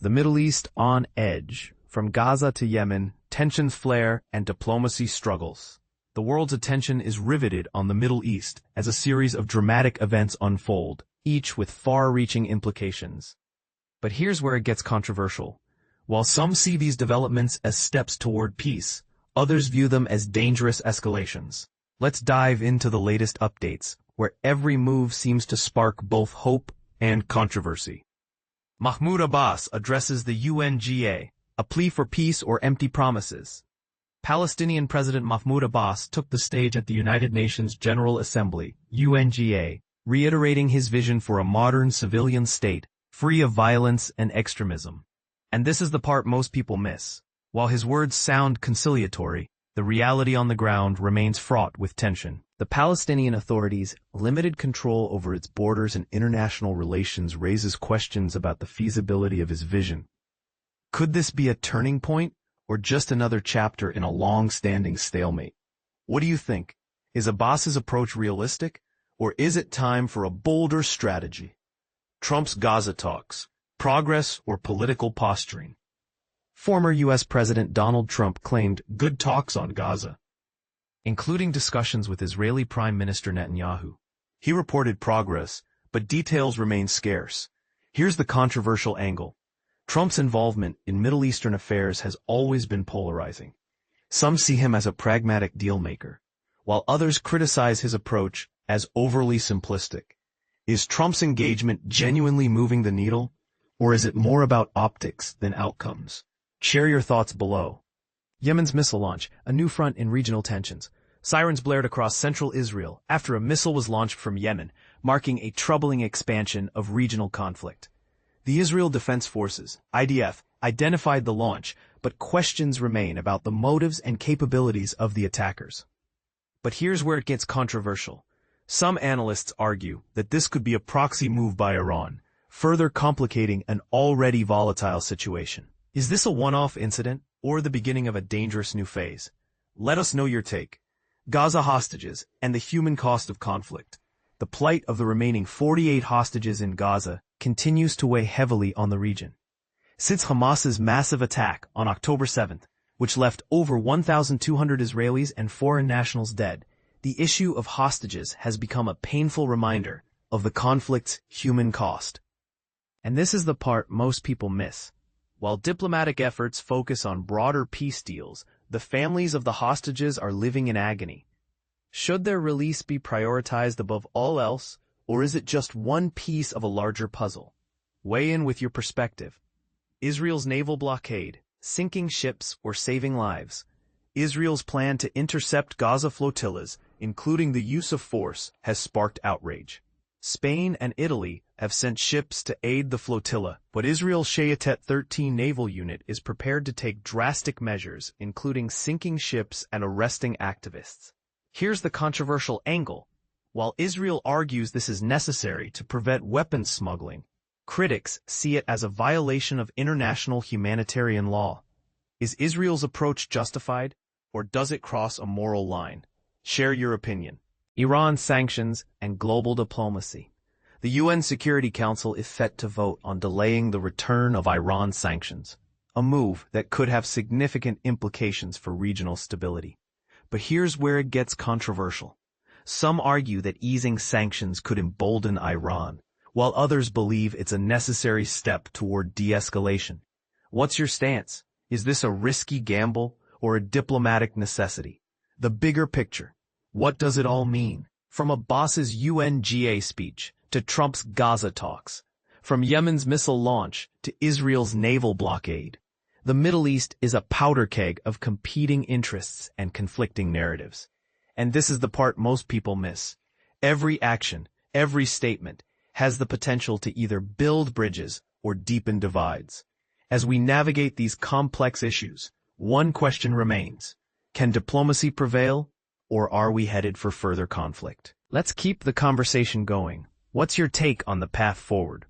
The Middle East on edge. From Gaza to Yemen, tensions flare and diplomacy struggles. The world's attention is riveted on the Middle East as a series of dramatic events unfold, each with far-reaching implications. But here's where it gets controversial. While some see these developments as steps toward peace, others view them as dangerous escalations. Let's dive into the latest updates, where every move seems to spark both hope and controversy. Mahmoud Abbas addresses the UNGA, a plea for peace or empty promises. Palestinian President Mahmoud Abbas took the stage at the United Nations General Assembly, UNGA, reiterating his vision for a modern civilian state, free of violence and extremism. And this is the part most people miss. While his words sound conciliatory, the reality on the ground remains fraught with tension. The Palestinian Authority's limited control over its borders and international relations raises questions about the feasibility of his vision. Could this be a turning point, or just another chapter in a long-standing stalemate? What do you think? Is Abbas's approach realistic, or is it time for a bolder strategy? Trump's Gaza talks, progress or political posturing? Former U.S. President Donald Trump claimed good talks on Gaza, including discussions with Israeli Prime Minister Netanyahu. He reported progress, but details remain scarce. Here's the controversial angle. Trump's involvement in Middle Eastern affairs has always been polarizing. Some see him as a pragmatic deal-maker, while others criticize his approach as overly simplistic. Is Trump's engagement genuinely moving the needle, or is it more about optics than outcomes? Share your thoughts below. Yemen's missile launch, a new front in regional tensions. Sirens blared across central Israel after a missile was launched from Yemen, marking a troubling expansion of regional conflict. The Israel Defense Forces, IDF, identified the launch, but questions remain about the motives and capabilities of the attackers. But here's where it gets controversial. Some analysts argue that this could be a proxy move by Iran, further complicating an already volatile situation. Is this a one-off incident, or the beginning of a dangerous new phase? Let us know your take. Gaza hostages and the human cost of conflict. The plight of the remaining 48 hostages in Gaza continues to weigh heavily on the region. Since Hamas's massive attack on October 7th, which left over 1,200 Israelis and foreign nationals dead, the issue of hostages has become a painful reminder of the conflict's human cost. And this is the part most people miss. While diplomatic efforts focus on broader peace deals, the families of the hostages are living in agony. Should their release be prioritized above all else, or is it just one piece of a larger puzzle? Weigh in with your perspective. Israel's naval blockade, sinking ships or saving lives. Israel's plan to intercept Gaza flotillas, including the use of force, has sparked outrage. Spain and Italy have sent ships to aid the flotilla, but Israel's Shayetet 13 naval unit is prepared to take drastic measures, including sinking ships and arresting activists. Here's the controversial angle. While Israel argues this is necessary to prevent weapons smuggling, critics see it as a violation of international humanitarian law. Is Israel's approach justified, or does it cross a moral line? Share your opinion. Iran sanctions and global diplomacy. The UN Security Council is set to vote on delaying the return of Iran sanctions, a move that could have significant implications for regional stability. But here's where it gets controversial. Some argue that easing sanctions could embolden Iran, while others believe it's a necessary step toward de-escalation. What's your stance? Is this a risky gamble or a diplomatic necessity? The bigger picture. What does it all mean? From Abbas's UNGA speech to Trump's Gaza talks, from Yemen's missile launch to Israel's naval blockade, the Middle East is a powder keg of competing interests and conflicting narratives. And this is the part most people miss. Every action, every statement, has the potential to either build bridges or deepen divides. As we navigate these complex issues, one question remains. Can diplomacy prevail, or are we headed for further conflict? Let's keep the conversation going. What's your take on the path forward?